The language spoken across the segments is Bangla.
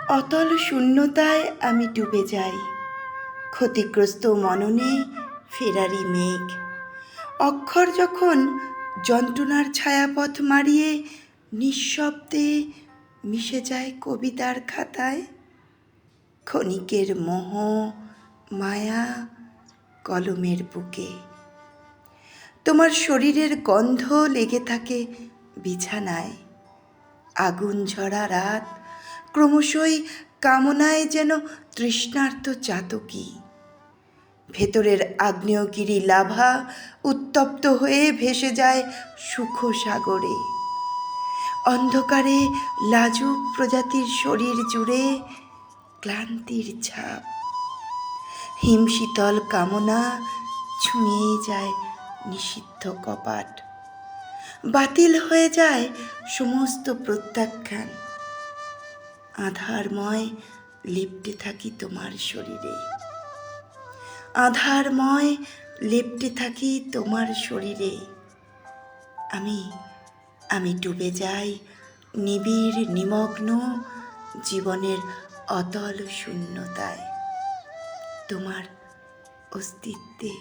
অতল শূন্যতায় আমি ডুবে যাই, ক্ষতিগ্রস্ত মননে ফেরারি মেঘ। অক্ষর যখন যন্ত্রণার ছায়াপথ মারিয়ে নিঃশব্দে মিশে যায় কবিতার খাতায়, ক্ষণিকের মোহ মায়া কলমের বুকে। তোমার শরীরের গন্ধ লেগে থাকে বিছানায়, আগুন ঝরা রাত ক্রমশই কামনায় যেন তৃষ্ণার্ত চাতকী। ভেতরের আগ্নেয়গিরি লাভা উত্তপ্ত হয়ে ভেসে যায় সুখ সাগরে। অন্ধকারে লাজুক প্রজাতির শরীর জুড়ে ক্লান্তির ছাপ। হিমশীতল কামনা ছুঁয়ে যায় নিষিদ্ধ কপাট। বাতিল হয়ে যায় সমস্ত প্রত্যাখ্যান। আধারময় লেপ্টে থাকি তোমার শরীরে, আধারময় লেপ্টে থাকি তোমার শরীরে। আমি ডুবে যাই নিবিড় নিমগ্ন জীবনের অতল শূন্যতায়, তোমার অস্তিত্বে,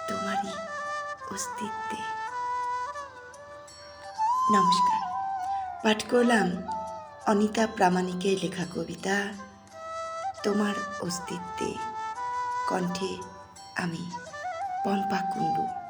তোমারই অস্তিত্বে। নমস্কার। পাঠ করলাম অনিতা প্রামাণিকের লেখা কবিতা তোমার অস্তিত্বে। কণ্ঠে আমি পম্পা কুণ্ডু।